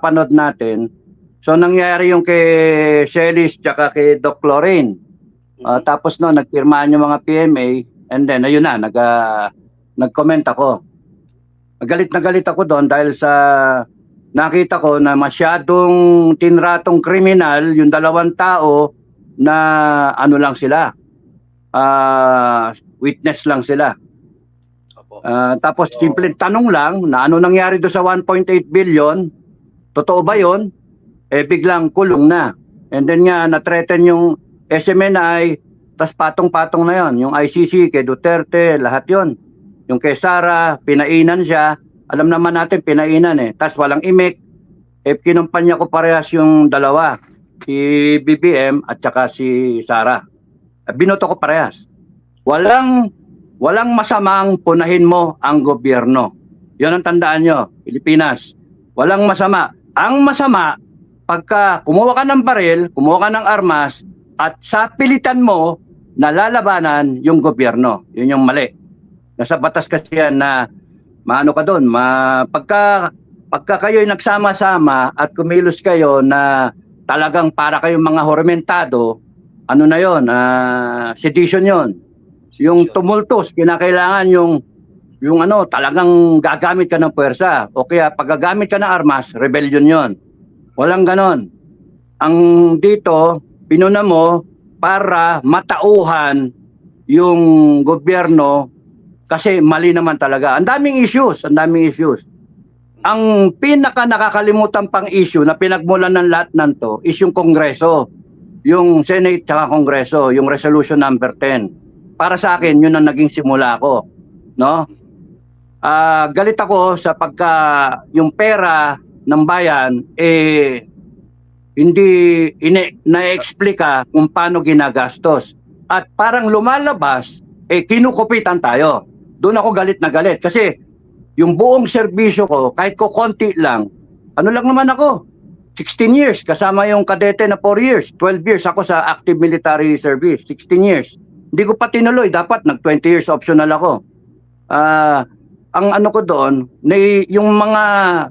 napapanood natin. So nangyari yung kay Celis tsaka kay Doc Lorraine. Tapos no, nagpirmahan yung mga PMA and then ayun na, nag-comment ako. Galit na galit ako doon dahil sa nakita ko na masyadong tinratong kriminal yung dalawang tao na ano lang sila. Witness lang sila. Tapos simple tanong lang na ano nangyari do sa 1.8 billion? Totoo ba 'yon? Biglang kulong na. And then nga na-threaten yung SMNI, tas patong-patong na 'yon, yung ICC kay Duterte, lahat 'yon. Yung kay Sara, pinainan siya. Alam naman natin pinainan Tas walang imik. Kinumpanya ko parehas yung dalawa, si BBM at saka si Sara. Binoto ko parehas. Walang masamang punahin mo ang gobyerno. Yun ang tandaan nyo, Pilipinas. Walang masama. Ang masama, pagka kumuha ka ng baril, kumuha ka ng armas, at sa pilitan mo, nalalabanan yung gobyerno. Yun yung mali. Nasa batas kasi yan na maano ka doon. Pagka kayo'y nagsama-sama at kumilos kayo na talagang para kayong mga hormentado, ano na yun, sedition yun. Yung tumultos, kinakailangan yung ano, talagang gagamit ka ng puwersa. O kaya pag gagamit ka ng armas, rebellion yon. Walang ganon. Ang dito, pinuna mo para matauhan yung gobyerno kasi mali naman talaga. Ang daming issues. Ang pinaka nakakalimutan pang issue na pinagmulan ng lahat ng to is yung Kongreso. Yung Senate tsaka Kongreso, yung Resolution number 10. Para sa akin, yun ang naging simula ko, no? Galit ako sa pagka yung pera ng bayan hindi na-explica kung paano ginagastos. At parang lumalabas, kinukupitan tayo. Doon ako galit na galit kasi yung buong serbisyo ko, kahit ko konti lang, ano lang naman ako, 16 years, kasama yung kadete na 4 years, 12 years ako sa active military service, 16 years. Hindi ko pa tinuloy, dapat nag 20 years optional ako. Ang ano ko doon, yung mga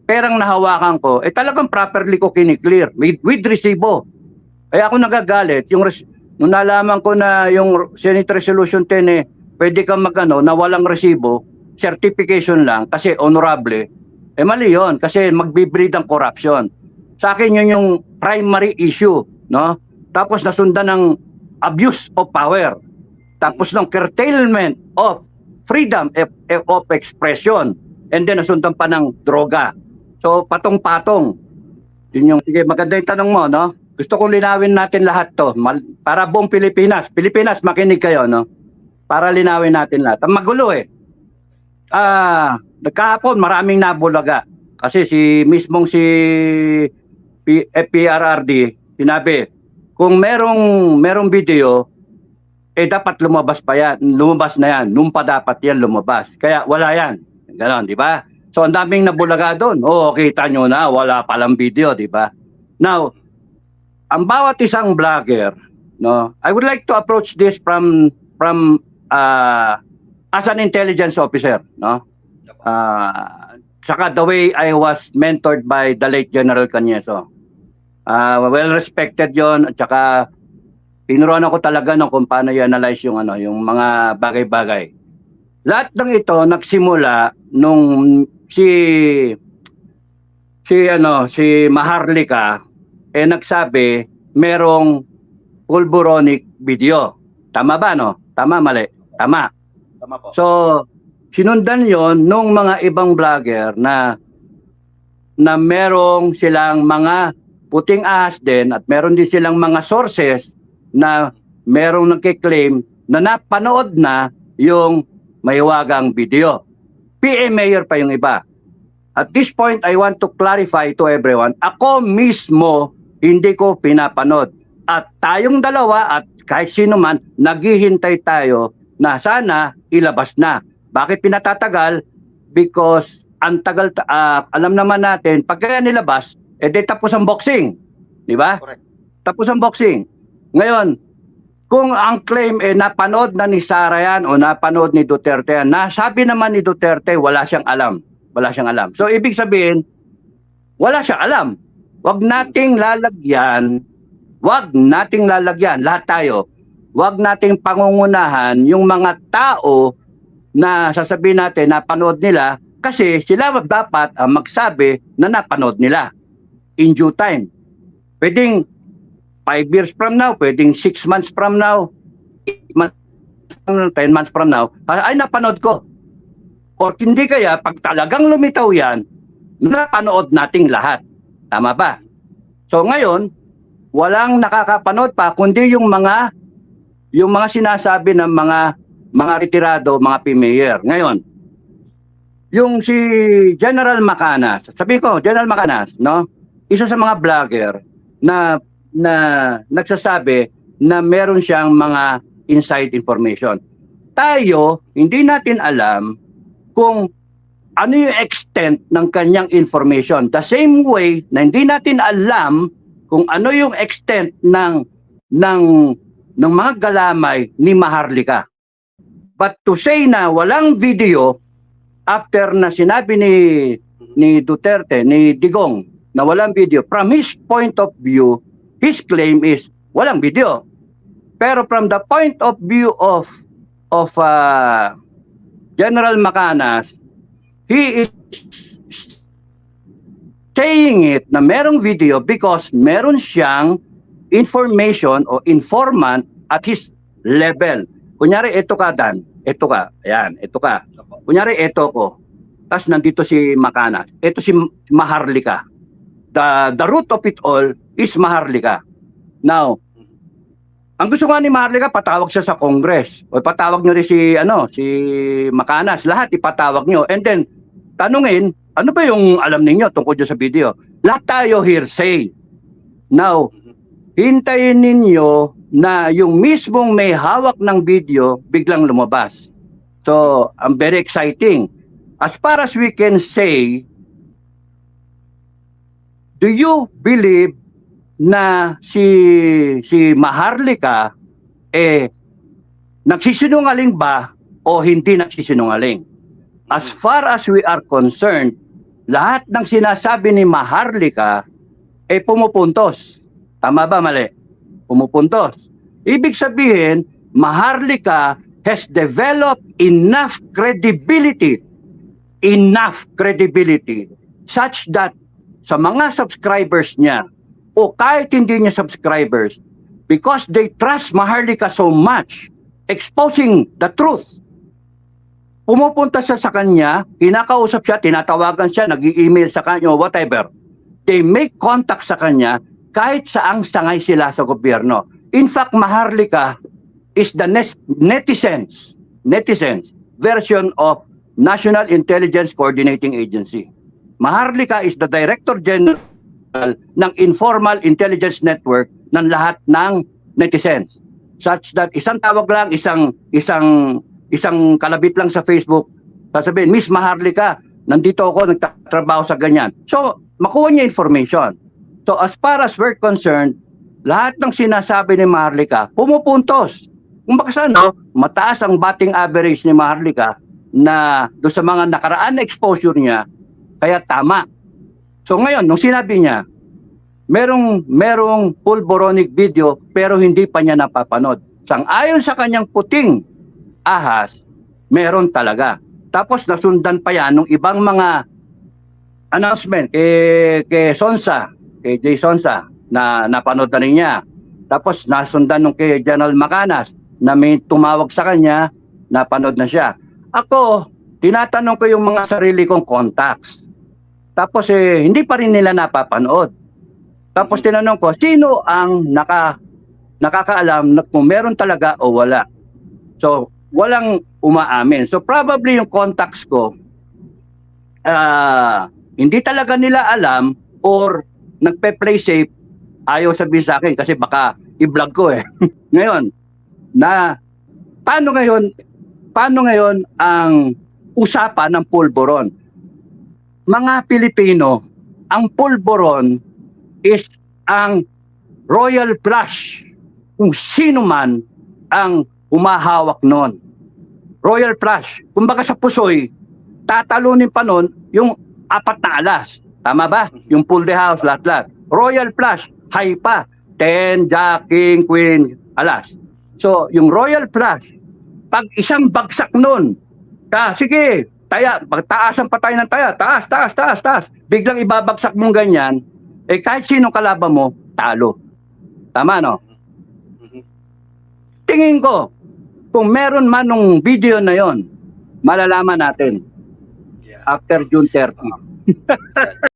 perang nahawakan ko, talagang properly ko kiniklear, with resibo. Ako nagagalit, nung nalaman ko na yung Senate Resolution 10 pwede kang na walang resibo, certification lang, kasi honorable, mali yun, kasi magbibreed ang corruption. Sa akin yun yung primary issue, no? Tapos nasundan ng abuse of power. Tapos ng curtailment of freedom of expression. And then nasundan pa ng droga. So patong-patong. Yun yung, sige, maganda yung tanong mo, no? Gusto kong linawin natin lahat to. Para buong Pilipinas. Pilipinas, makinig kayo, no? Para linawin natin lahat. Ang magulo Nagkahapon, maraming nabulaga. Kasi mismong si PRRD, sinabi, kung merong video, dapat lumabas pa yan. Lumabas na yan. Nung pa dapat yan lumabas. Kaya wala yan. Ganon, di ba? So, ang daming nabulaga doon. Kita nyo na, wala palang video, di ba? Now, ang bawat isang vlogger, no, I would like to approach this from as an intelligence officer, no? Saka the way I was mentored by the late General Cañeso. Well respected yon, at saka tinuruan ako talaga kung paano i-analyze yung mga bagay-bagay. Lahat ng ito nagsimula nung si Maharlika nagsabi merong pulboronic video. Tama ba, no? Tama, mali? Tama. Tama po. So, sinundan yon nung mga ibang vlogger na merong silang mga puting ahas din at meron din silang mga sources na merong nagkiklaim na napanood na yung mahiwagang video. PM Mayor pa yung iba. At this point, I want to clarify to everyone, ako mismo hindi ko pinapanood. At tayong dalawa at kahit sino man, naghihintay tayo na sana ilabas na. Bakit pinatatagal? Because ang tagal, alam naman natin, pag kaya nilabas, tapos ang boxing. Di ba? Correct. Tapos ang boxing. Ngayon, kung ang claim napanood na ni Sara yan o napanood ni Duterte yan, nasabi naman ni Duterte, wala siyang alam. Wala siyang alam. So, ibig sabihin, Wala siya alam. Wag nating lalagyan, lahat tayo, wag nating pangungunahan yung mga tao na sasabihin natin napanood nila kasi sila dapat magsabi na napanood nila in due time. Pwedeng 5 years from now, pwedeng 6 months from now, 10 months from now, ay napanood ko. O hindi kaya, pag talagang lumitaw yan, napanood nating lahat. Tama ba? So ngayon, walang nakakapanood pa, kundi yung mga sinasabi ng mga retirado, mga PMayor. Ngayon, yung si General Macanas, sabi ko, General Macanas, no? Isa sa mga vlogger na nagsasabi na meron siyang mga inside information. Tayo, hindi natin alam kung ano yung extent ng kanyang information. The same way na hindi natin alam kung ano yung extent ng mga galamay ni Maharlika. But to say na walang video after na sinabi ni Duterte, ni Digong, na walang video, from his point of view, his claim is walang video. Pero from the point of view of General Macanas, he is saying it na merong video because meron siyang information o informant at his level. Kunyari, ito ka, Dan. Ito ka. Ayan, ito ka. Kunyari, ito ko. Tapos nandito si Macanas. Ito si Maharlika. The root of it all is Maharlika. Now, ang gusto nga ni Maharlika, patawag siya sa Congress. O patawag niyo rin si Macanas. Lahat ipatawag niyo. And then, tanungin, ano ba yung alam ninyo tungkol dyan sa video? Lahat tayo hearsay. Now, hintayin ninyo na yung mismong may hawak ng video biglang lumabas. So, very exciting. As far as we can say, do you believe na si Maharlika nagsisinungaling ba o hindi nagsisinungaling? As far as we are concerned, lahat ng sinasabi ni Maharlika pumupuntos. Tama ba, mali? Pumupuntos. Ibig sabihin, Maharlika has developed enough credibility such that sa mga subscribers niya o kahit hindi niya subscribers, because they trust Maharlika so much, exposing the truth, pumupunta siya sa kanya, kinakausap siya, tinatawagan siya, nag-i-email sa kanya, whatever. They make contact sa kanya kahit saang sangay sila sa gobyerno. In fact, Maharlika is the netizens version of National Intelligence Coordinating Agency. Maharlika is the Director General ng Informal Intelligence Network ng lahat ng netizens. Such that isang tawag lang, isang kalabit lang sa Facebook, sasabihin, Miss Maharlika, nandito ako, nagtatrabaho sa ganyan. So, makuha niya information. So, as far as we're concerned, lahat ng sinasabi ni Maharlika, pumupuntos. Kung baka saan, mataas ang batting average ni Maharlika na doon sa mga nakaraan na exposure niya, kaya tama. So ngayon, nung sinabi niya, merong pulboronic video pero hindi pa niya napapanood. Sang-ayon sa kanyang puting ahas, meron talaga. Tapos nasundan pa yan ng ibang mga announcement kay Sonsa, kay Jay Sonsa, na napanood na rin niya. Tapos nasundan nung kay General Macanas na may tumawag sa kanya, napanood na siya. Ako, tinatanong ko yung mga sarili kong contacts. Tapos hindi pa rin nila napapanood. Tapos tinanong ko, sino ang nakakaalam na kung meron talaga o wala? So, walang umaamin. So, probably yung contacts ko, hindi talaga nila alam or nagpe-play safe, ayaw sabihin sa akin kasi baka i-vlog ko eh. Ngayon, paano ngayon ang usapan ng pulburon? Mga Pilipino, ang pulburon is ang royal flush kung sino man ang humahawak nun. Royal flush. Kumbaga sa pusoy, tatalunin pa nun yung 4 na alas. Tama ba? Yung full the house, lahat-lahat. Royal Flush, high pa. 10, Jack, King, Queen, alas. So, yung Royal Flush, pag isang bagsak nun, sige, taasan pa tayo ng taya, taas. Biglang ibabagsak mong ganyan, kahit sino kalaban mo, talo. Tama, no? Tingin ko, kung meron man nung video na yon, malalaman natin Yeah. after June 30.